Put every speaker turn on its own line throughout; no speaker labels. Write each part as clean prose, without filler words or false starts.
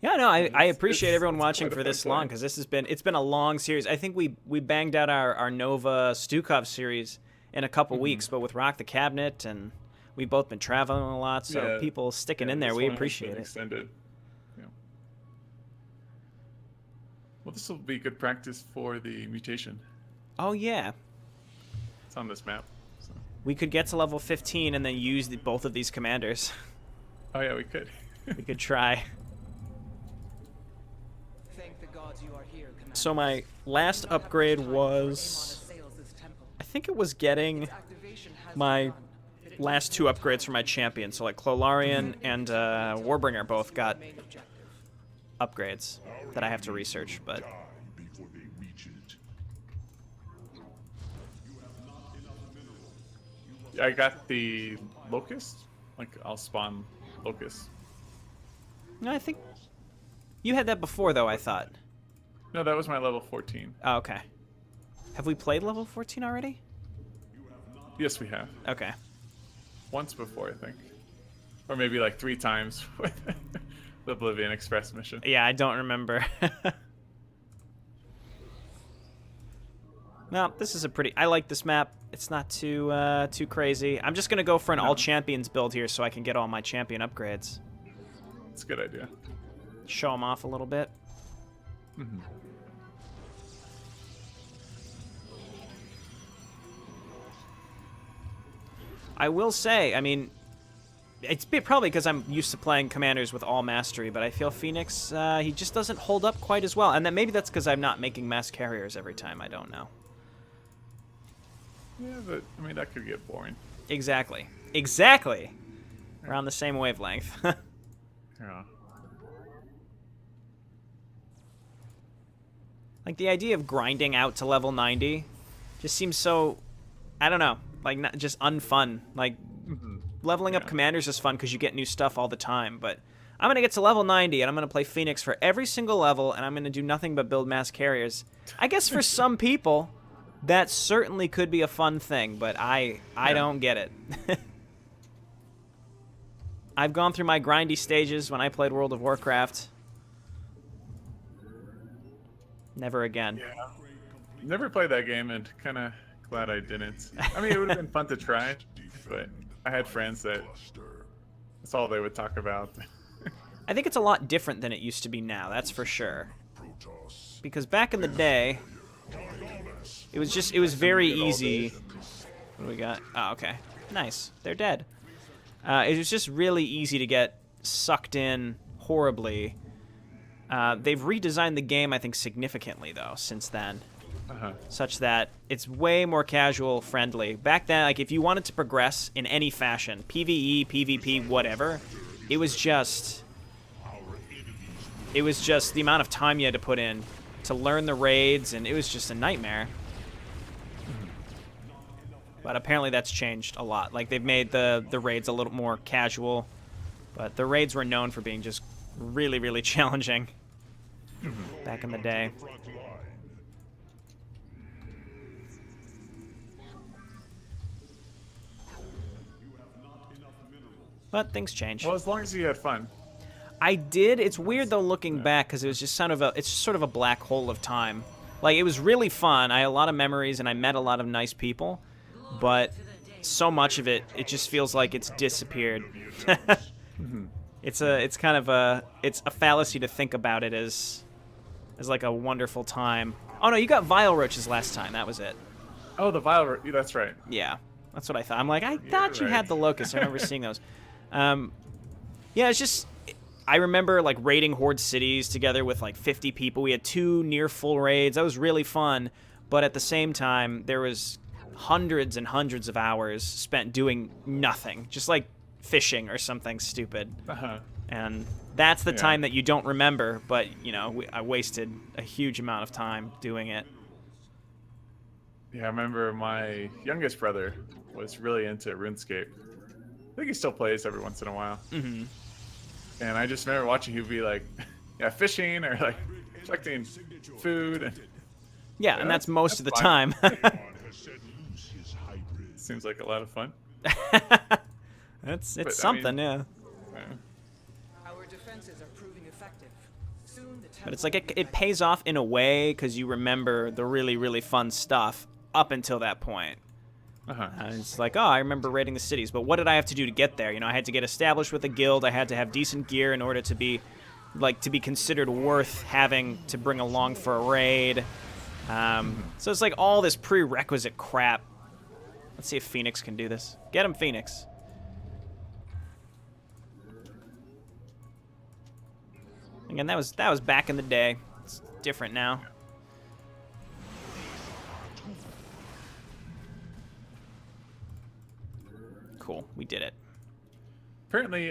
Yeah, no, I appreciate everyone
it's
watching
quite a
for
fun
this long
play.
because it's been a long series. I think we banged out our Nova Stukov series in a couple
Hmm.
weeks, but with Rock the Cabinet and we've both been traveling a lot, so
Yeah,
people sticking
yeah.
in there,
This
we
one has been
appreciate it.
extended. Yeah. Well, this will be good practice for the mutation.
Oh yeah,
It's on this map. So.
we could get to level 15 and then use both of these commanders.
Oh yeah, we could.
We could try.
Thank the gods you are here, Commander.
So my last upgrade was, I think it was getting my last two upgrades for my champion. So like Clolarian and Warbringer both got upgrades that I have to research, but
I got the locust. Like I'll spawn locust.
no, I think you had that before though, I thought.
No, that was my level 14.
Oh, okay. Have we played level 14 already?
Yes, we have.
Okay.
Once before, I think. Or maybe like 3 times with the Oblivion Express mission.
Yeah, I don't remember. No, this is a pretty... I like this map. It's not too crazy. I'm just going to go for an all-champions build here so I can get all my champion upgrades.
It's a good idea.
Show them off a little bit.
Mm-hmm.
I will say, I mean, it's probably because I'm used to playing commanders with all mastery, but I feel Fenix, he just doesn't hold up quite as well. And then maybe that's because I'm not making mass carriers every time. I don't know.
Yeah, but I mean that could get boring.
Exactly. Exactly. We're on the same wavelength.
Yeah.
Like the idea of grinding out to level 90 just seems so, I don't know, like not just unfun. Like leveling up commanders is fun because you get new stuff all the time, but I'm gonna get to level 90 and I'm gonna play Fenix for every single level and I'm gonna do nothing but build mass carriers. I guess for some people that certainly could be a fun thing, but I don't get it. I've gone through my grindy stages when I played World of Warcraft. Never again.
Yeah. Never played that game and kind of glad I didn't. I mean, it would have been fun to try, but I had friends that that's all they would talk about.
I think it's a lot different than it used to be now, that's for sure. Because back in the day, it was very easy. What do we got? Oh, okay. Nice. They're dead. It was just really easy to get sucked in horribly. They've redesigned the game, I think, significantly, though, since then. Such that it's way more casual friendly. Back then, like, if you wanted to progress in any fashion, PvE, PvP, whatever, it was just the amount of time you had to put in to learn the raids, and it was just a nightmare. But apparently that's changed a lot. Like, they've made the raids a little more casual, but the raids were known for being just really, really challenging back in the day. But things change.
Well, as long as you had fun.
I did. It's weird though looking back because it was just it's sort of a black hole of time. Like, it was really fun. I had a lot of memories and I met a lot of nice people, but so much of it just feels like it's disappeared. It's a fallacy to think about it as like a wonderful time. Oh no, you got Vile Roaches last time. That was it.
Oh, the Vile. That's right.
Yeah, that's what I thought. I'm like, I thought you
right.
had the Locust. I remember seeing those. Yeah, it's just, I remember like raiding Horde cities together with like 50 people. We had 2 near full raids. That was really fun. But at the same time, there was hundreds and hundreds of hours spent doing nothing, just like fishing or something stupid. And that's the time that you don't remember. But you know, I wasted a huge amount of time doing it.
Yeah, I remember my youngest brother was really into RuneScape. I think he still plays every once in a while.
Mm-hmm.
And I just remember watching he'd be like, yeah, fishing or like collecting food. And,
yeah, and that's most of the
fun.
time.
Seems like a lot of fun.
It's
But,
something,
I mean,
yeah.
yeah.
Our defenses are proving effective. Soon the
But it's like it pays off in a way because you remember the really, really fun stuff up until that point. It's like, oh, I remember raiding the cities, but what did I have to do to get there? You know, I had to get established with a guild. I had to have decent gear in order to be, considered worth having to bring along for a raid. So it's like all this prerequisite crap. Let's see if Fenix can do this. Get him, Fenix. Again, that was back in the day. It's different now. Cool, we did it.
Apparently,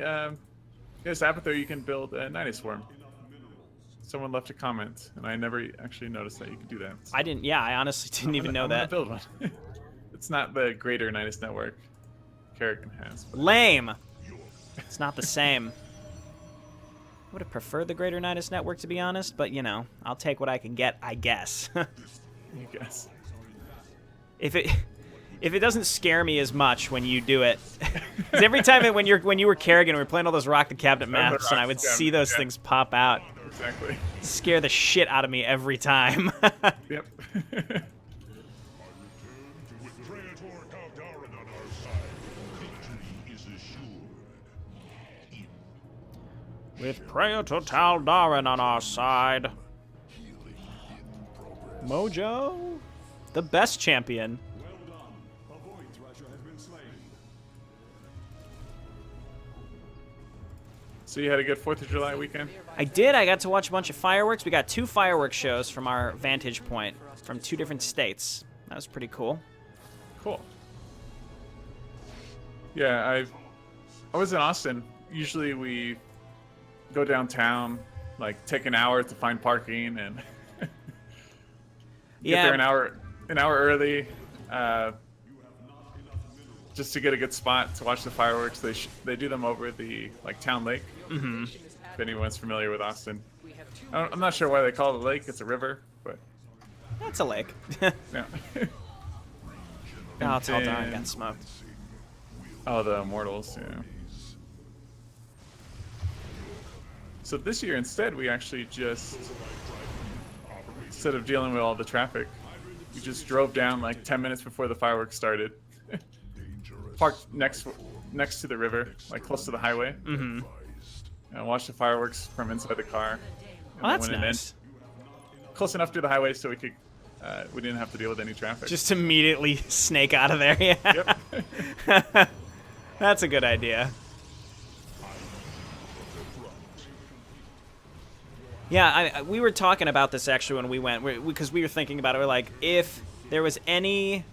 there's app there you can build a Nidus Swarm. Someone left a comment, and I never actually noticed that you could do that.
I didn't. Yeah, I honestly didn't even know that.
I'm gonna build one. It's not the greater Nidus network Kerrigan has. But...
Lame. It's not the same. I would have preferred the greater Nidus network, to be honest, but you know, I'll take what I can get, I guess.
You guess.
If it doesn't scare me as much when you do it, 'cause every time when you were Kerrigan, we were playing all those Rock the Cabinet maps, and I would see those things pop out.
Exactly.
Scare the shit out of me every time.
Yep.
With Praetor Taldarin on our side. Mojo, the best champion.
So you had a good 4th of July weekend?
I did. I got to watch a bunch of fireworks. We got 2 fireworks shows from our vantage point from 2 different states. That was pretty cool.
Cool. Yeah, I was in Austin. Usually we go downtown, like take an hour to find parking and get there an hour early, just to get a good spot to watch the fireworks. They do them over the town lake.
Mm-hmm.
If anyone's familiar with Austin, I'm not sure why they call it a lake. It's a river, but
that's a lake.
yeah.
Oh, Taldarin got smoked.
Oh, the Immortals, yeah. So this year, instead, we actually just, instead of dealing with all the traffic, we just drove down like 10 minutes before the fireworks started. Parked next to the river, like close to the highway.
Mm-hmm.
And watched the fireworks from inside the car.
Oh, that's nice.
Close enough to the highway so we didn't have to deal with any traffic.
Just immediately snake out of there, yeah.
Yep.
That's a good idea. Yeah, we were talking about this actually when we went, because we were thinking about it. We're like, if there was any,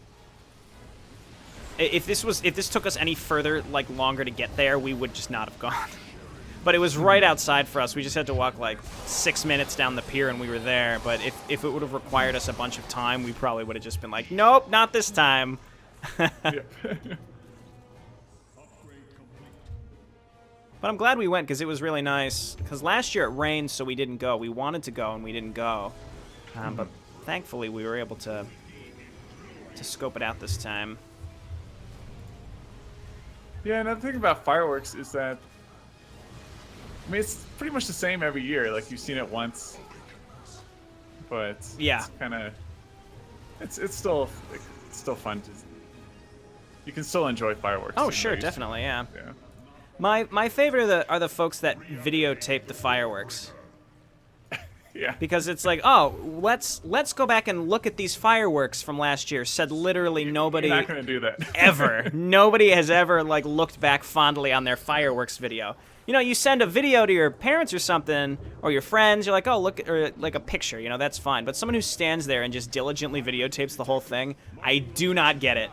if this took us any further, like longer to get there, we would just not have gone. But it was right outside for us. We just had to walk like 6 minutes down the pier and we were there. But if it would have required us a bunch of time, we probably would have just been like, nope, not this time. But I'm glad we went because it was really nice. Because last year it rained, so we didn't go. We wanted to go and we didn't go. But thankfully we were able to scope it out this time.
Yeah, another thing about fireworks is that, I mean, it's pretty much the same every year. Like, you've seen it once, but
yeah,
it's kind of, it's still fun. You can still enjoy fireworks.
Oh, sure, definitely, yeah.
Yeah.
My favorite are the folks that videotape the fireworks.
Yeah.
Because it's like, oh, let's go back and look at these fireworks from last year. Said literally nobody.
You're not gonna do that.
Ever. Nobody has ever like looked back fondly on their fireworks video. You know, you send a video to your parents or something, or your friends. You're like, oh, look, or like a picture. You know, that's fine. But someone who stands there and just diligently videotapes the whole thing, I do not get it.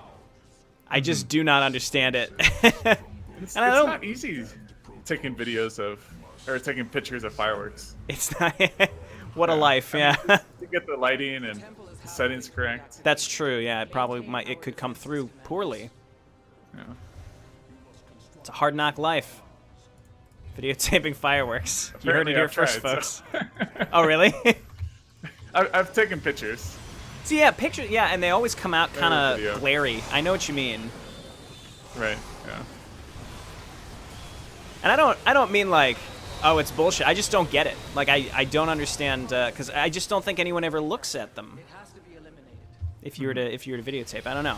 I just do not understand it.
It's not easy taking videos or taking pictures of fireworks.
It's not. What a life, yeah.
You get the lighting and the settings correct.
That's true, yeah. It could come through poorly.
Yeah.
It's a hard knock life. Videotaping fireworks. You heard it here first, folks. Oh, really?
I've taken pictures.
So yeah, pictures, yeah, and they always come out kind of glary. I know what you mean.
Right, yeah.
And I don't mean like Oh, it's bullshit. I just don't get it. Like, I don't understand, because I just don't think anyone ever looks at them.
It has to be eliminated.
If you were to videotape, I don't know.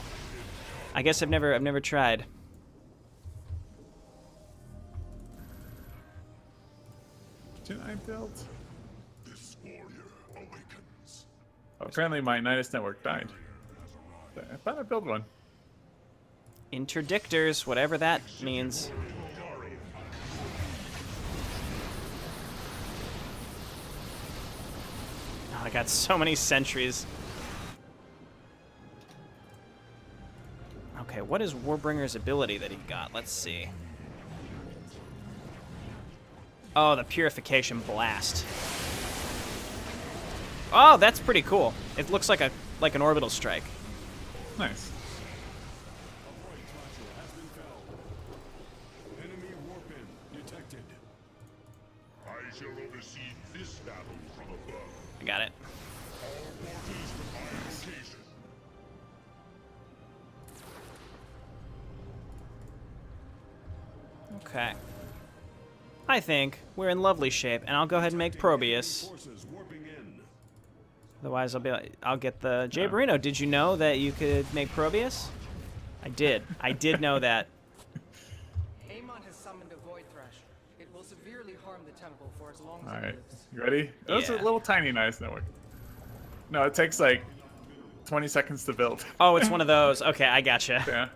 I guess I've never tried.
Did I build? Oh, apparently my Nidus network died. I thought I built one.
Interdictors, whatever that means. Oh, I got so many sentries. Okay, what is Warbringer's ability that he got? Let's see. Oh, the Purification Blast. Oh, that's pretty cool. It looks like an orbital strike.
Nice.
Enemy warpin detected. I shall oversee this battle from above.
I got it.
All forces to my location.
Okay. I think we're in lovely shape, and I'll go ahead and make Probius.
Forces warping in.
Otherwise, I'll get the Jayborino. Did you know that you could make Probius? I did. I did know that.
Amon has summoned a Void Thrasher. It will severely harm the temple for as long as
All
it
right,
lives.
you ready? That was a
Yeah.
little tiny Nidus network. No, it takes like 20 seconds to build.
Oh, it's one of those. Okay, I gotcha.
Yeah.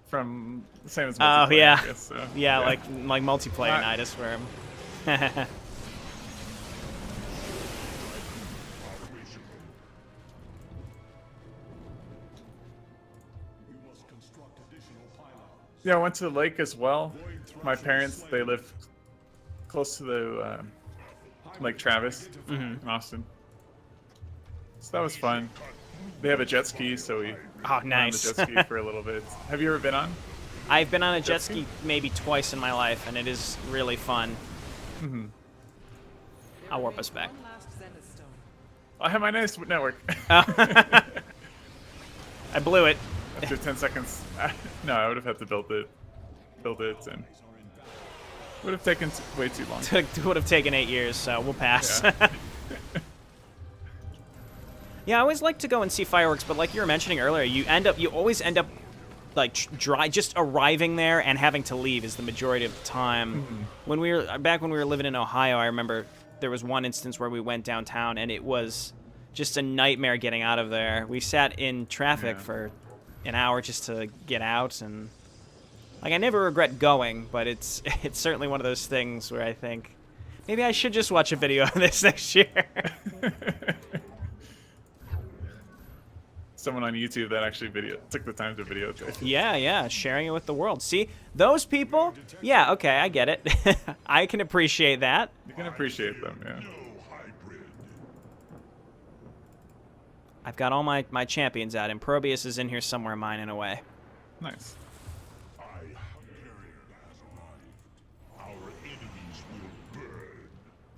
From the same as
Oh
multiplayer,
yeah.
I guess, so,
Yeah, like multiplayer
Ah.
Nidus where.
You must construct additional pylons.
Yeah, I went to the lake as well. My parents, they live close to the Lake Travis in Austin. So that was fun. They have a jet ski, so we
Oh,
went
nice.
on the jet ski for a little bit. Have you ever been on?
I've been on a jet ski maybe twice in my life, and it is really fun.
Mm-hmm.
There
I'll warp
remains
us back.
one last Zenith stone.
I have my Nidus network.
I blew it.
After 10 seconds. No, I would have had to build it, and would have taken way too long.
It would have taken 8 years, so we'll pass.
Yeah.
Yeah, I always like to go and see fireworks, but like you were mentioning earlier, you always end up like just arriving there and having to leave is the majority of the time. When we were living in Ohio, I remember there was one instance where we went downtown and it was just a nightmare getting out of there. We sat in traffic
Yeah.
for an hour just to get out, and like I never regret going, but it's certainly one of those things where I think maybe I should just watch a video of this next year.
Someone on YouTube that actually took the time to videotape.
Yeah, sharing it with the world. See, those people? Yeah, okay, I get it. I can appreciate that.
You can appreciate them, yeah.
I've got all my champions out, and Probius is in here somewhere mining away.
Nice.
I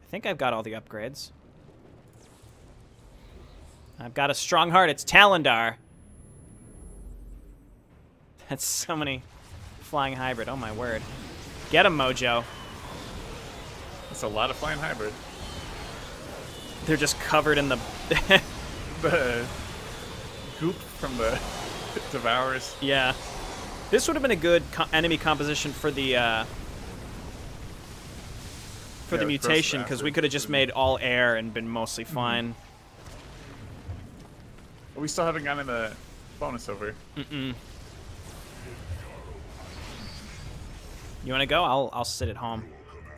think I've got all the upgrades. I've got a strong heart. It's Talendar. That's so many flying hybrid. Oh, my word. Get him, Mojo.
That's a lot of flying hybrid.
They're just covered in the...
The goop from the Devourers.
Yeah. This would have been a good enemy composition for the
Yeah,
mutation,
Gross
because we
Acid.
could have just made all air and been mostly fine.
We still haven't gotten the bonus over.
Mm-mm. You want to go? I'll sit at home.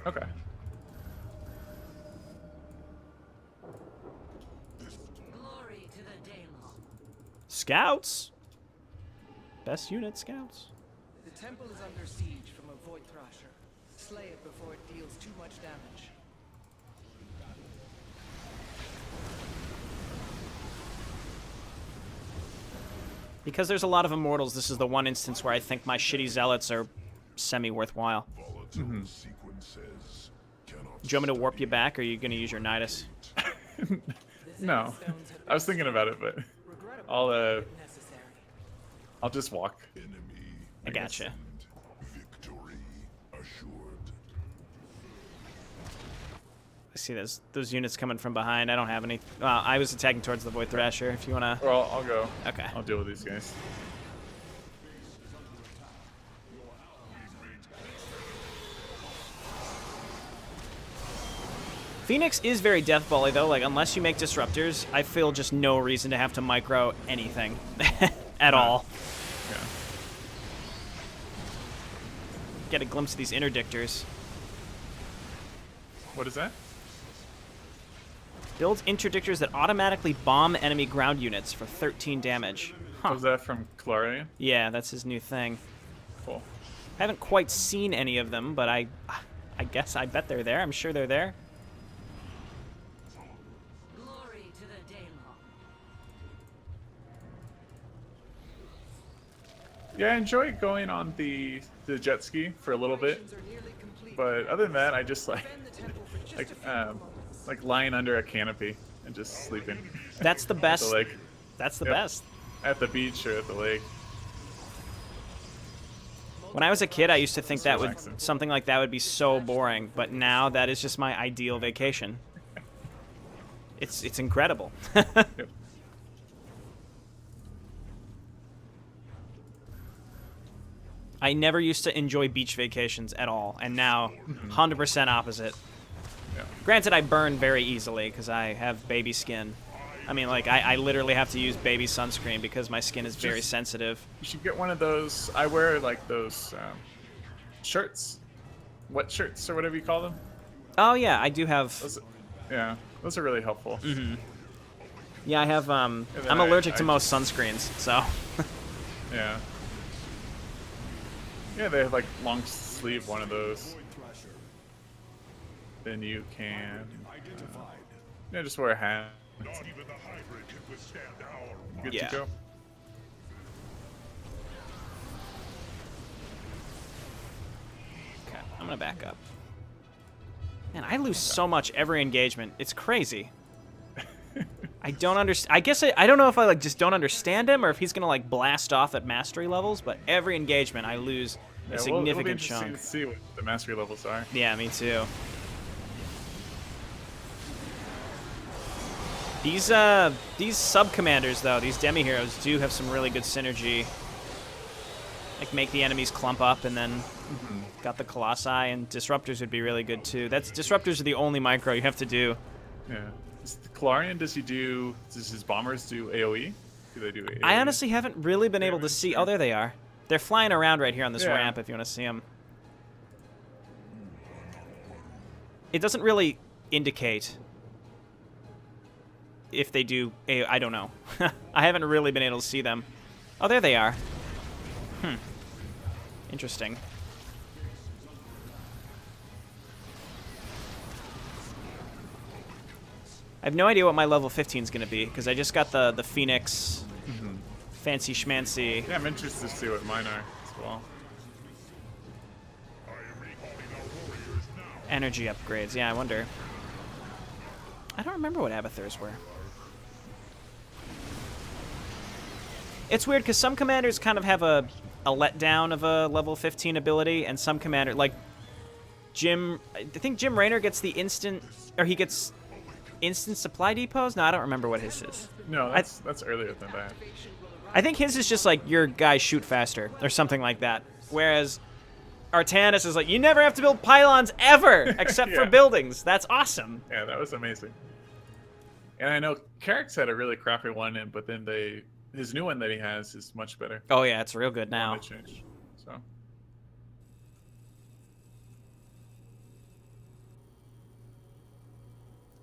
Okay.
Glory to the Daemon.
Scouts. Best unit, scouts.
The temple is under siege from a Void Thrasher. Slay it before it deals too much damage.
Because there's a lot of immortals, this is the one instance where I think my shitty zealots are semi-worthwhile. Do you want me to warp you back, or are you going to use your Nidus?
No. I was thinking about it, but I'll
Necessary.
I'll just walk.
I gotcha.
Victory assured.
see those units coming from behind. I don't have any. Well, I was attacking towards the Void Thrasher. If you wanna.
Well, I'll go.
Okay.
I'll deal with these guys.
Fenix is very death bally though. Like unless you make disruptors, I feel just no reason to have to micro anything at all.
Yeah.
Get a glimpse of these interdictors.
What is that?
Builds interdictors that automatically bomb enemy ground units for 13 damage. Huh.
Was that from Clarion?
Yeah, that's his new thing.
Cool.
I haven't quite seen any of them, but I bet they're there. I'm sure they're there.
Glory to the Daemon.
Yeah, I enjoy going on the jet ski for a little bit,
Are nearly complete.
but other than that, I just
Defend the temple for just a few more moments.
like lying under a canopy and just sleeping.
That's the
At
best.
the lake,
That's the
Yep.
best.
at the beach or at the lake.
When I was a kid, I used to think that
relaxing.
something like that would be so boring, but now that is just my ideal vacation. It's incredible.
Yep.
I never used to enjoy beach vacations at all, and now 100% opposite.
Yeah.
Granted, I burn very easily because I have baby skin. I mean, like, I literally have to use baby sunscreen because my skin is very
Just-
sensitive.
You should get one of those. I wear like those shirts, wet shirts or whatever you call them.
Oh, yeah, I do have...
Those, yeah, those are really helpful.
Yeah, I have...
then
I'm allergic to
I
most sunscreens, so...
Yeah. Yeah, they have like long sleeve one of those. Then you can, yeah, just wear a hat.
Not even the hybrid can withstand our
Good
Yeah.
to go.
Okay, I'm gonna back up. Man, I lose so much every engagement. It's crazy. I don't understand. I guess I don't know if I like just don't understand him or if he's gonna like blast off at mastery levels. But every engagement, I lose
Yeah,
a
it'll be
significant
interesting
chunk.
to see what the mastery levels are.
Yeah, me too. These sub commanders though, these demi heroes do have some really good synergy. Like make the enemies clump up and then got the colossi, and disruptors would be really good too. Disruptors are the only micro you have to do.
Yeah. Is the Clarion, does his bombers do AoE? Do they do AoE?
I honestly haven't really been able to see. Oh, there they are. They're flying around right here on this
Yeah.
ramp if you want to see them. It doesn't really indicate if they do I don't know. I haven't really been able to see them. Oh, there they are. Interesting. I have no idea what my level 15 is going to be, because I just got the Fenix fancy schmancy
Yeah, I'm interested to see what mine are as well.
energy upgrades. Yeah, I wonder. I don't remember what Abathur's were. It's weird, because some commanders kind of have a letdown of a level 15 ability, and some commander, like Jim, I think Jim Raynor gets the instant, or he gets instant supply depots? No, I don't remember what his is.
No, that's earlier than that.
I think his is just like your guys shoot faster or something like that. Whereas Artanis is like, you never have to build pylons ever except for
Yeah.
buildings. That's awesome.
Yeah, that was amazing. And I know Carrick's had a really crappy one, but then his new one that he has is much better.
Oh yeah, it's real good now.
They changed. So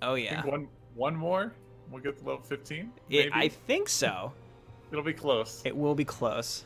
Oh
I
yeah.
think one more, we'll get to level 15.
I
Maybe.
think so.
It'll be close.
It will be close.